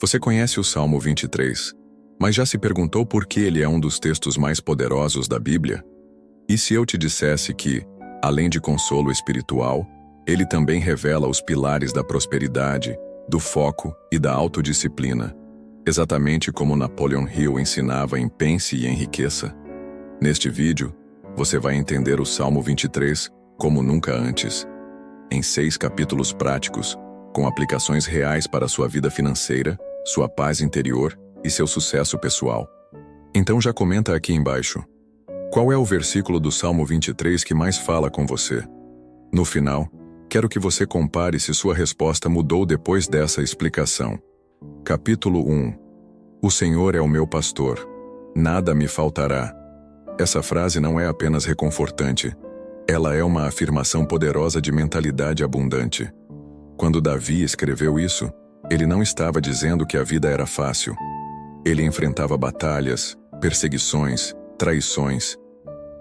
Você conhece o Salmo 23, mas já se perguntou por que ele é um dos textos mais poderosos da Bíblia? E se eu te dissesse que, além de consolo espiritual, ele também revela os pilares da prosperidade, do foco e da autodisciplina, exatamente como Napoleon Hill ensinava em Pense e Enriqueça? Neste vídeo, você vai entender o Salmo 23 como nunca antes, em 6 capítulos práticos, com aplicações reais para sua vida financeira, sua paz interior e seu sucesso pessoal. Então já comenta aqui embaixo. Qual é o versículo do Salmo 23 que mais fala com você? No final, quero que você compare se sua resposta mudou depois dessa explicação. Capítulo 1. O Senhor é o meu pastor. Nada me faltará. Essa frase não é apenas reconfortante. Ela é uma afirmação poderosa de mentalidade abundante. Quando Davi escreveu isso, ele não estava dizendo que a vida era fácil. Ele enfrentava batalhas, perseguições, traições.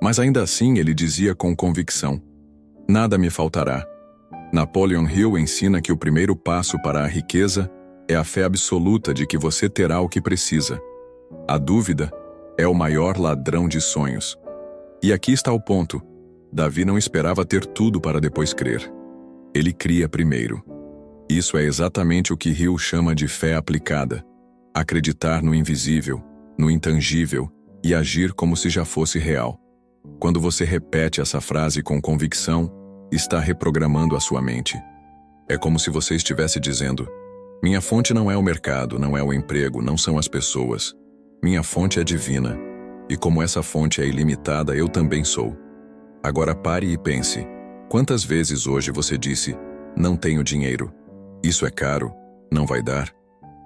Mas ainda assim ele dizia com convicção: nada me faltará. Napoleon Hill ensina que o primeiro passo para a riqueza é a fé absoluta de que você terá o que precisa. A dúvida é o maior ladrão de sonhos. E aqui está o ponto. Davi não esperava ter tudo para depois crer. Ele cria primeiro. Isso é exatamente o que Hill chama de fé aplicada. Acreditar no invisível, no intangível e agir como se já fosse real. Quando você repete essa frase com convicção, está reprogramando a sua mente. É como se você estivesse dizendo: minha fonte não é o mercado, não é o emprego, não são as pessoas. Minha fonte é divina. E como essa fonte é ilimitada, eu também sou. Agora pare e pense. Quantas vezes hoje você disse: não tenho dinheiro, isso é caro, não vai dar?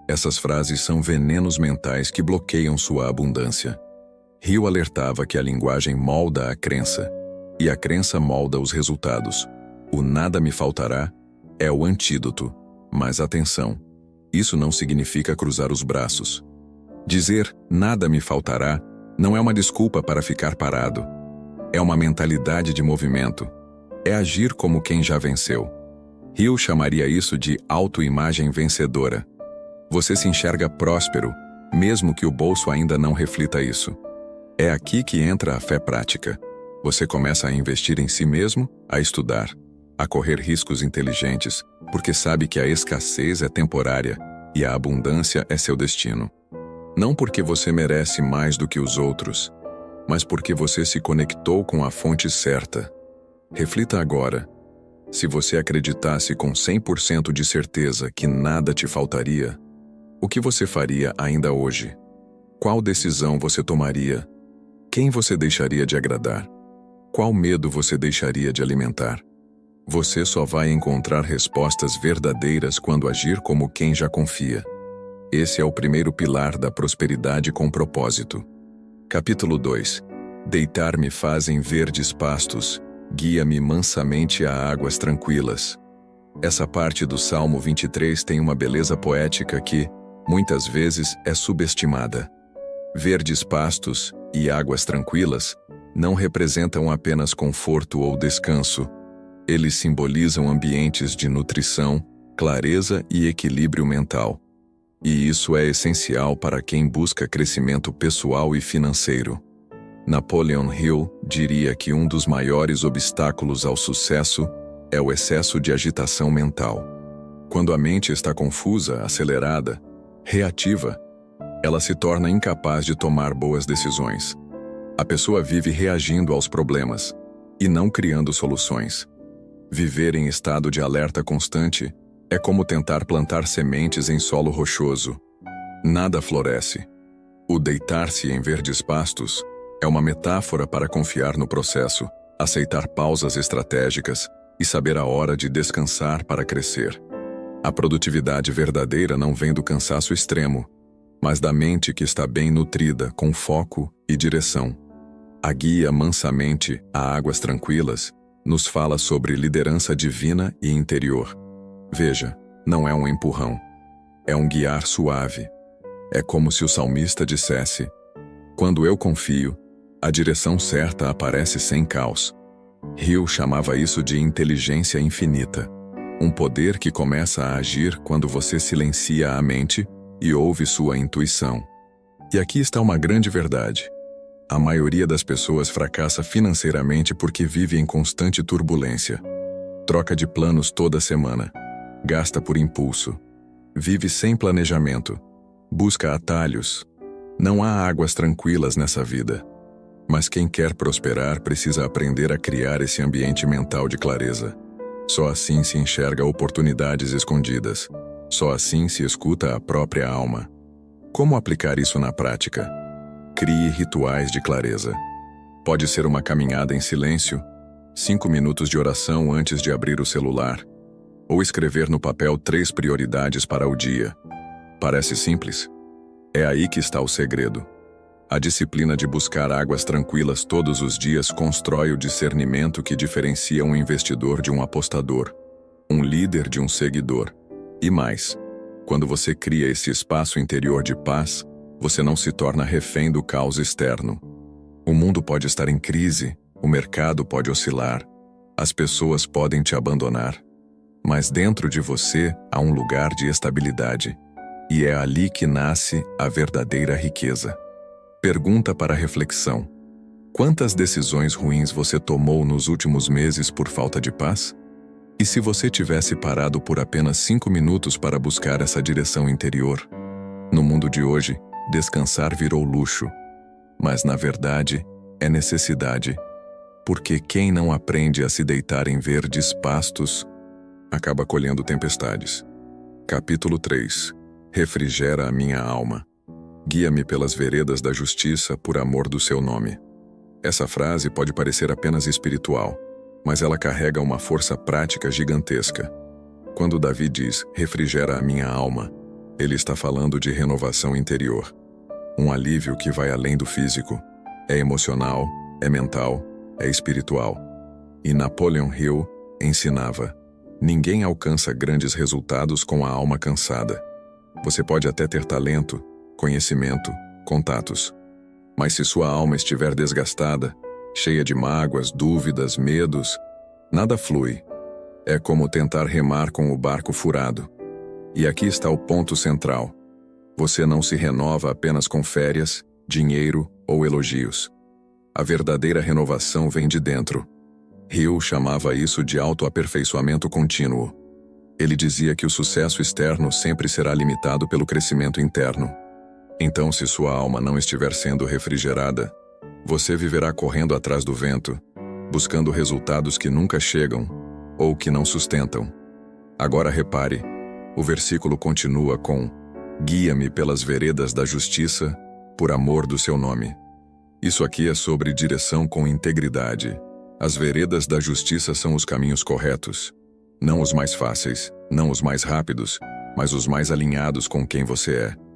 Essas frases são venenos mentais que bloqueiam sua abundância. Hill alertava que a linguagem molda a crença, e a crença molda os resultados. O nada me faltará é o antídoto. Mas atenção, isso não significa cruzar os braços. Dizer nada me faltará não é uma desculpa para ficar parado. É uma mentalidade de movimento. É agir como quem já venceu. Hill chamaria isso de autoimagem vencedora. Você se enxerga próspero, mesmo que o bolso ainda não reflita isso. É aqui que entra a fé prática. Você começa a investir em si mesmo, a estudar, a correr riscos inteligentes, porque sabe que a escassez é temporária e a abundância é seu destino. Não porque você merece mais do que os outros, mas porque você se conectou com a fonte certa. Reflita agora. Se você acreditasse com 100% de certeza que nada te faltaria, o que você faria ainda hoje? Qual decisão você tomaria? Quem você deixaria de agradar? Qual medo você deixaria de alimentar? Você só vai encontrar respostas verdadeiras quando agir como quem já confia. Esse é o primeiro pilar da prosperidade com propósito. Capítulo 2. Deitar-me faz em verdes pastos, guia-me mansamente a águas tranquilas. Essa parte do Salmo 23 tem uma beleza poética que, muitas vezes, é subestimada. Verdes pastos e águas tranquilas não representam apenas conforto ou descanso. Eles simbolizam ambientes de nutrição, clareza e equilíbrio mental. E isso é essencial para quem busca crescimento pessoal e financeiro. Napoleon Hill diria que um dos maiores obstáculos ao sucesso é o excesso de agitação mental. Quando a mente está confusa, acelerada, reativa, ela se torna incapaz de tomar boas decisões. A pessoa vive reagindo aos problemas e não criando soluções. Viver em estado de alerta constante é como tentar plantar sementes em solo rochoso. Nada floresce. O deitar-se em verdes pastos é uma metáfora para confiar no processo, aceitar pausas estratégicas e saber a hora de descansar para crescer. A produtividade verdadeira não vem do cansaço extremo, mas da mente que está bem nutrida, com foco e direção. A guia mansamente a águas tranquilas nos fala sobre liderança divina e interior. Veja, não é um empurrão, é um guiar suave. É como se o salmista dissesse: quando eu confio, a direção certa aparece sem caos. Hill chamava isso de inteligência infinita, um poder que começa a agir quando você silencia a mente, e ouve sua intuição. E aqui está uma grande verdade. A maioria das pessoas fracassa financeiramente porque vive em constante turbulência. Troca de planos toda semana. Gasta por impulso. Vive sem planejamento. Busca atalhos. Não há águas tranquilas nessa vida. Mas quem quer prosperar precisa aprender a criar esse ambiente mental de clareza. Só assim se enxerga oportunidades escondidas. Só assim se escuta a própria alma. Como aplicar isso na prática? Crie rituais de clareza. Pode ser uma caminhada em silêncio, 5 minutos de oração antes de abrir o celular, ou escrever no papel 3 prioridades para o dia. Parece simples? É aí que está o segredo. A disciplina de buscar águas tranquilas todos os dias constrói o discernimento que diferencia um investidor de um apostador, um líder de um seguidor. E mais, quando você cria esse espaço interior de paz, você não se torna refém do caos externo. O mundo pode estar em crise, o mercado pode oscilar, as pessoas podem te abandonar. Mas dentro de você há um lugar de estabilidade. E é ali que nasce a verdadeira riqueza. Pergunta para reflexão: quantas decisões ruins você tomou nos últimos meses por falta de paz? E se você tivesse parado por apenas 5 minutos para buscar essa direção interior? No mundo de hoje, descansar virou luxo. Mas, na verdade, é necessidade. Porque quem não aprende a se deitar em verdes pastos, acaba colhendo tempestades. Capítulo 3. Refrigera a minha alma. Guia-me pelas veredas da justiça por amor do seu nome. Essa frase pode parecer apenas espiritual, mas ela carrega uma força prática gigantesca. Quando Davi diz, refrigera a minha alma, ele está falando de renovação interior. Um alívio que vai além do físico. É emocional, é mental, é espiritual. E Napoleon Hill ensinava, ninguém alcança grandes resultados com a alma cansada. Você pode até ter talento, conhecimento, contatos. Mas se sua alma estiver desgastada, cheia de mágoas, dúvidas, medos, nada flui. É como tentar remar com o barco furado. E aqui está o ponto central. Você não se renova apenas com férias, dinheiro ou elogios. A verdadeira renovação vem de dentro. Hill chamava isso de autoaperfeiçoamento contínuo. Ele dizia que o sucesso externo sempre será limitado pelo crescimento interno. Então, se sua alma não estiver sendo refrigerada, você viverá correndo atrás do vento, buscando resultados que nunca chegam ou que não sustentam. Agora repare, o versículo continua com: guia-me pelas veredas da justiça, por amor do seu nome. Isso aqui é sobre direção com integridade. As veredas da justiça são os caminhos corretos. Não os mais fáceis, não os mais rápidos, mas os mais alinhados com quem você é.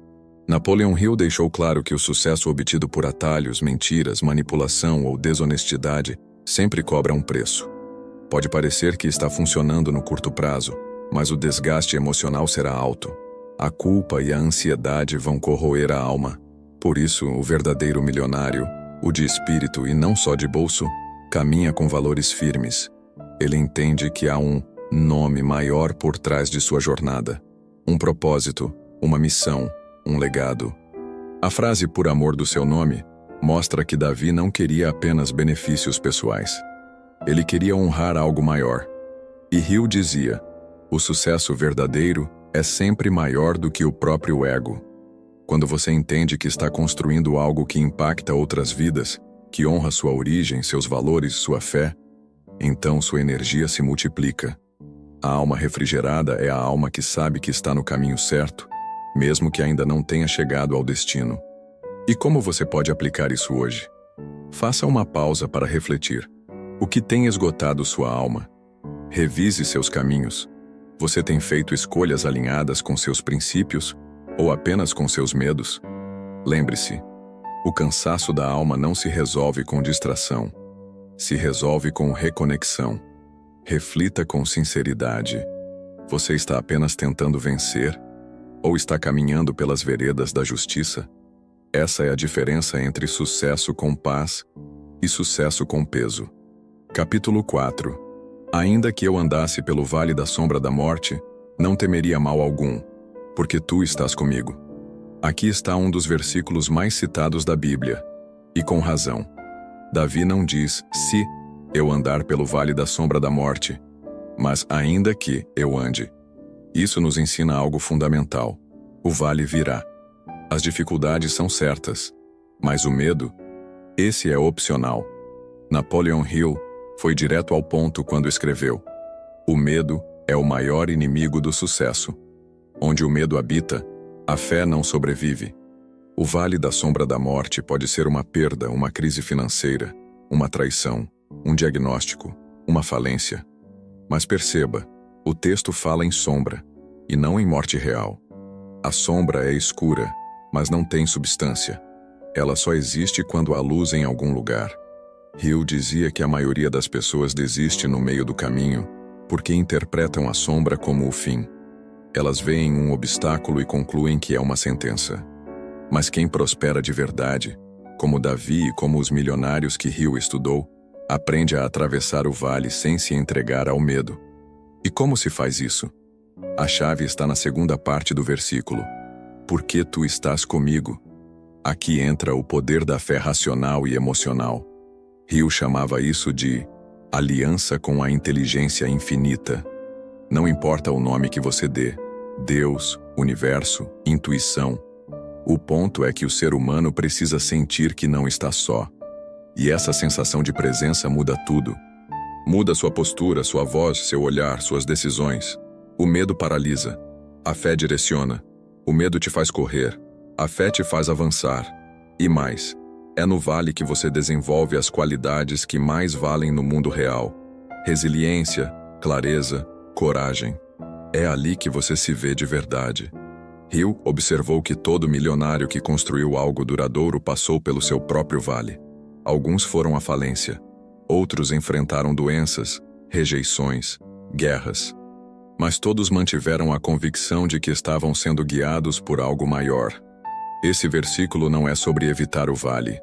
Napoleon Hill deixou claro que o sucesso obtido por atalhos, mentiras, manipulação ou desonestidade sempre cobra um preço. Pode parecer que está funcionando no curto prazo, mas o desgaste emocional será alto. A culpa e a ansiedade vão corroer a alma. Por isso, o verdadeiro milionário, o de espírito e não só de bolso, caminha com valores firmes. Ele entende que há um nome maior por trás de sua jornada. Um propósito, uma missão, um legado. A frase por amor do seu nome mostra que Davi não queria apenas benefícios pessoais. Ele queria honrar algo maior. E Hill dizia, o sucesso verdadeiro é sempre maior do que o próprio ego. Quando você entende que está construindo algo que impacta outras vidas, que honra sua origem, seus valores, sua fé, então sua energia se multiplica. A alma refrigerada é a alma que sabe que está no caminho certo, mesmo que ainda não tenha chegado ao destino. E como você pode aplicar isso hoje? Faça uma pausa para refletir. O que tem esgotado sua alma? Revise seus caminhos. Você tem feito escolhas alinhadas com seus princípios ou apenas com seus medos? Lembre-se, o cansaço da alma não se resolve com distração. Se resolve com reconexão. Reflita com sinceridade. Você está apenas tentando vencer? Ou está caminhando pelas veredas da justiça? Essa é a diferença entre sucesso com paz e sucesso com peso. Capítulo 4. Ainda que eu andasse pelo vale da sombra da morte, não temeria mal algum, porque tu estás comigo. Aqui está um dos versículos mais citados da Bíblia. E com razão. Davi não diz, se eu andar pelo vale da sombra da morte, mas ainda que eu ande. Isso nos ensina algo fundamental. O vale virá. As dificuldades são certas, mas o medo, esse é opcional. Napoleon Hill foi direto ao ponto quando escreveu: o medo é o maior inimigo do sucesso. Onde o medo habita, a fé não sobrevive. O vale da sombra da morte pode ser uma perda, uma crise financeira, uma traição, um diagnóstico, uma falência. Mas perceba, o texto fala em sombra, e não em morte real. A sombra é escura, mas não tem substância. Ela só existe quando há luz em algum lugar. Hill dizia que a maioria das pessoas desiste no meio do caminho porque interpretam a sombra como o fim. Elas veem um obstáculo e concluem que é uma sentença. Mas quem prospera de verdade, como Davi e como os milionários que Hill estudou, aprende a atravessar o vale sem se entregar ao medo. E como se faz isso? A chave está na segunda parte do versículo. Porque tu estás comigo. Aqui entra o poder da fé racional e emocional. Hill chamava isso de aliança com a inteligência infinita. Não importa o nome que você dê, Deus, universo, intuição. O ponto é que o ser humano precisa sentir que não está só. E essa sensação de presença muda tudo. Muda sua postura, sua voz, seu olhar, suas decisões. O medo paralisa. A fé direciona. O medo te faz correr. A fé te faz avançar. E mais, é no vale que você desenvolve as qualidades que mais valem no mundo real. Resiliência, clareza, coragem. É ali que você se vê de verdade. Hill observou que todo milionário que construiu algo duradouro passou pelo seu próprio vale. Alguns foram à falência. Outros enfrentaram doenças, rejeições, guerras. Mas todos mantiveram a convicção de que estavam sendo guiados por algo maior. Esse versículo não é sobre evitar o vale.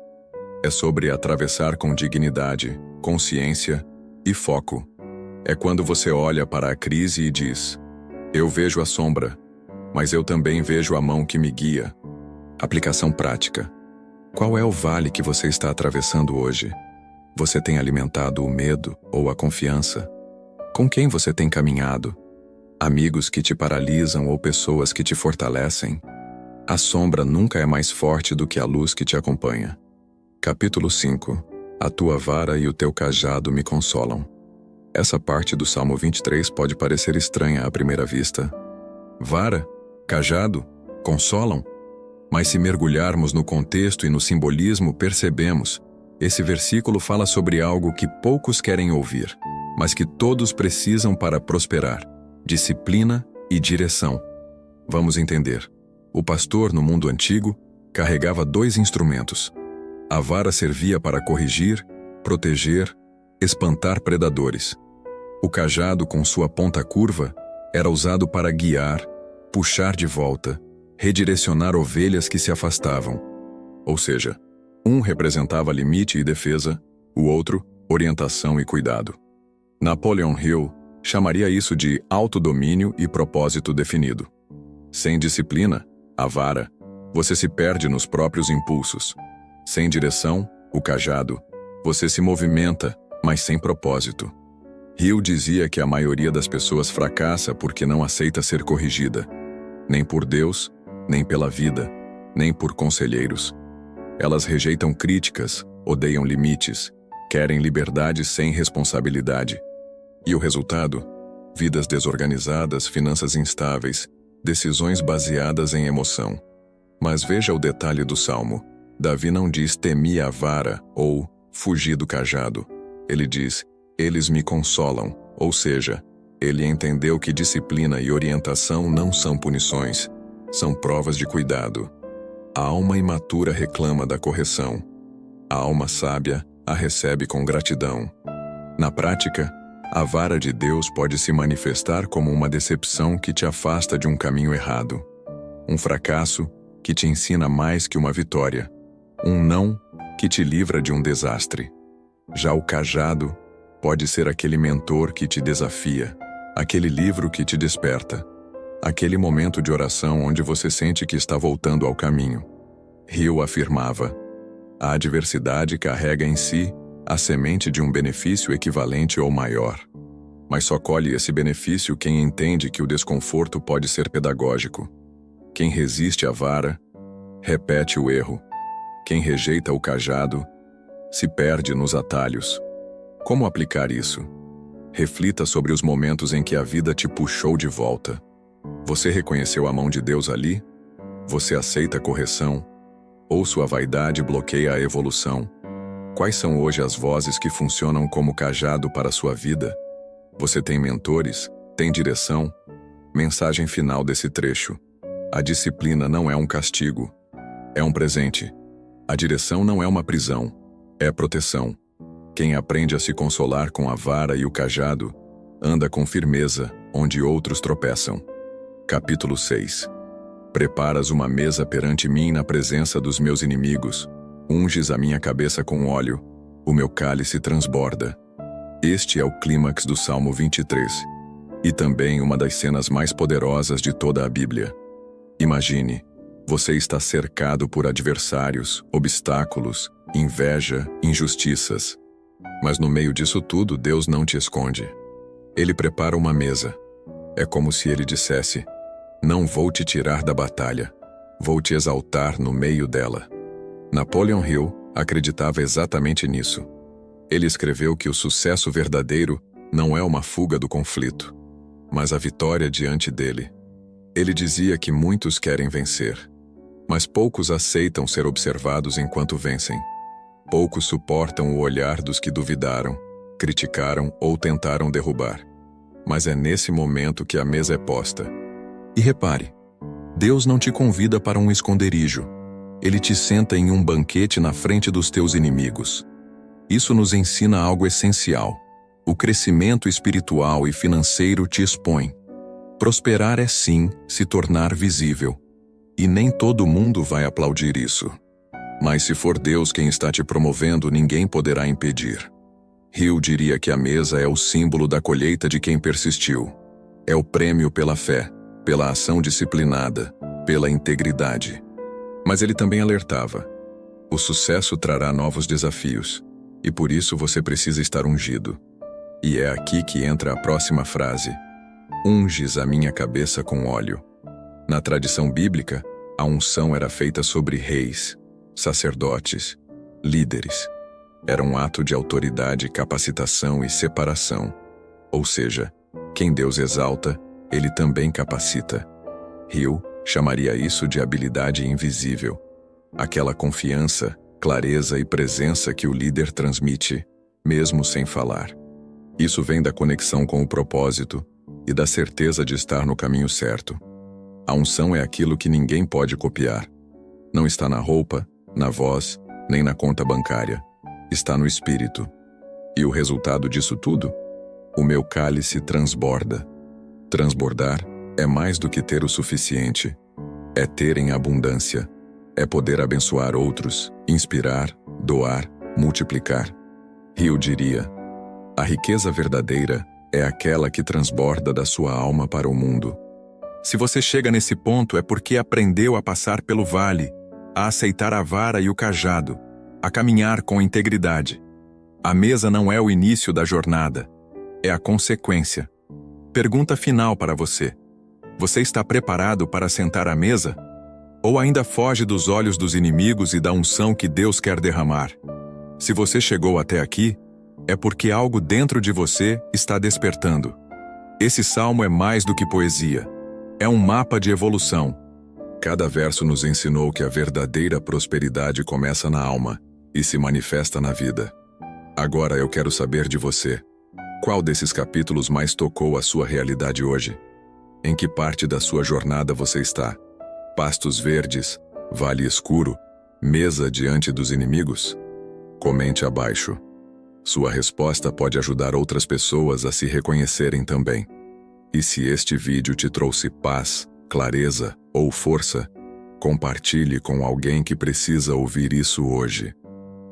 É sobre atravessar com dignidade, consciência e foco. É quando você olha para a crise e diz: eu vejo a sombra, mas eu também vejo a mão que me guia. Aplicação prática. Qual é o vale que você está atravessando hoje? Você tem alimentado o medo ou a confiança? Com quem você tem caminhado? Amigos que te paralisam ou pessoas que te fortalecem? A sombra nunca é mais forte do que a luz que te acompanha. Capítulo 5. A tua vara e o teu cajado me consolam. Essa parte do Salmo 23 pode parecer estranha à primeira vista. Vara? Cajado? Consolam? Mas se mergulharmos no contexto e no simbolismo, percebemos. Esse versículo fala sobre algo que poucos querem ouvir, mas que todos precisam para prosperar: disciplina e direção. Vamos entender. O pastor, no mundo antigo, carregava 2 instrumentos. A vara servia para corrigir, proteger, espantar predadores. O cajado, com sua ponta curva, era usado para guiar, puxar de volta, redirecionar ovelhas que se afastavam. Ou seja, um representava limite e defesa, o outro, orientação e cuidado. Napoleon Hill chamaria isso de autodomínio e propósito definido. Sem disciplina, a vara, você se perde nos próprios impulsos. Sem direção, o cajado, você se movimenta, mas sem propósito. Hill dizia que a maioria das pessoas fracassa porque não aceita ser corrigida. Nem por Deus, nem pela vida, nem por conselheiros. Elas rejeitam críticas, odeiam limites, querem liberdade sem responsabilidade. E o resultado? Vidas desorganizadas, finanças instáveis, decisões baseadas em emoção. Mas veja o detalhe do Salmo. Davi não diz temi a vara ou fugi do cajado. Ele diz, eles me consolam, ou seja, ele entendeu que disciplina e orientação não são punições, são provas de cuidado. A alma imatura reclama da correção. A alma sábia a recebe com gratidão. Na prática, a vara de Deus pode se manifestar como uma decepção que te afasta de um caminho errado. Um fracasso que te ensina mais que uma vitória. Um não que te livra de um desastre. Já o cajado pode ser aquele mentor que te desafia, aquele livro que te desperta. Aquele momento de oração onde você sente que está voltando ao caminho. Hill afirmava: a adversidade carrega em si a semente de um benefício equivalente ou maior. Mas só colhe esse benefício quem entende que o desconforto pode ser pedagógico. Quem resiste à vara, repete o erro. Quem rejeita o cajado, se perde nos atalhos. Como aplicar isso? Reflita sobre os momentos em que a vida te puxou de volta. Você reconheceu a mão de Deus ali? Você aceita a correção? Ou sua vaidade bloqueia a evolução? Quais são hoje as vozes que funcionam como cajado para a sua vida? Você tem mentores? Tem direção? Mensagem final desse trecho. A disciplina não é um castigo. É um presente. A direção não é uma prisão. É proteção. Quem aprende a se consolar com a vara e o cajado, anda com firmeza onde outros tropeçam. Capítulo 6. Preparas uma mesa perante mim na presença dos meus inimigos. Unges a minha cabeça com óleo. O meu cálice transborda. Este é o clímax do Salmo 23. E também uma das cenas mais poderosas de toda a Bíblia. Imagine, você está cercado por adversários, obstáculos, inveja, injustiças. Mas no meio disso tudo, Deus não te esconde. Ele prepara uma mesa. É como se ele dissesse: não vou te tirar da batalha, vou te exaltar no meio dela. Napoleon Hill acreditava exatamente nisso. Ele escreveu que o sucesso verdadeiro não é uma fuga do conflito, mas a vitória diante dele. Ele dizia que muitos querem vencer, mas poucos aceitam ser observados enquanto vencem. Poucos suportam o olhar dos que duvidaram, criticaram ou tentaram derrubar. Mas é nesse momento que a mesa é posta. E repare, Deus não te convida para um esconderijo. Ele te senta em um banquete na frente dos teus inimigos. Isso nos ensina algo essencial. O crescimento espiritual e financeiro te expõe. Prosperar é sim se tornar visível. E nem todo mundo vai aplaudir isso. Mas se for Deus quem está te promovendo, ninguém poderá impedir. Hill diria que a mesa é o símbolo da colheita de quem persistiu. É o prêmio pela fé, pela ação disciplinada, pela integridade. Mas ele também alertava: o sucesso trará novos desafios, e por isso você precisa estar ungido. E é aqui que entra a próxima frase: unges a minha cabeça com óleo. Na tradição bíblica, a unção era feita sobre reis, sacerdotes, líderes. Era um ato de autoridade, capacitação e separação. Ou seja, quem Deus exalta, ele também capacita. Hill chamaria isso de habilidade invisível. Aquela confiança, clareza e presença que o líder transmite, mesmo sem falar. Isso vem da conexão com o propósito e da certeza de estar no caminho certo. A unção é aquilo que ninguém pode copiar. Não está na roupa, na voz, nem na conta bancária. Está no espírito. E o resultado disso tudo? O meu cálice transborda. Transbordar é mais do que ter o suficiente. É ter em abundância. É poder abençoar outros, inspirar, doar, multiplicar. Hill diria: a riqueza verdadeira é aquela que transborda da sua alma para o mundo. Se você chega nesse ponto é porque aprendeu a passar pelo vale, a aceitar a vara e o cajado, a caminhar com integridade. A mesa não é o início da jornada, é a consequência. Pergunta final para você: você está preparado para sentar à mesa? Ou ainda foge dos olhos dos inimigos e da unção que Deus quer derramar? Se você chegou até aqui, é porque algo dentro de você está despertando. Esse salmo é mais do que poesia. É um mapa de evolução. Cada verso nos ensinou que a verdadeira prosperidade começa na alma e se manifesta na vida. Agora eu quero saber de você. Qual desses capítulos mais tocou a sua realidade hoje? Em que parte da sua jornada você está? Pastos verdes, vale escuro, mesa diante dos inimigos? Comente abaixo. Sua resposta pode ajudar outras pessoas a se reconhecerem também. E se este vídeo te trouxe paz, clareza ou força, compartilhe com alguém que precisa ouvir isso hoje.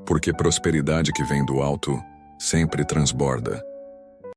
Porque prosperidade que vem do alto sempre transborda.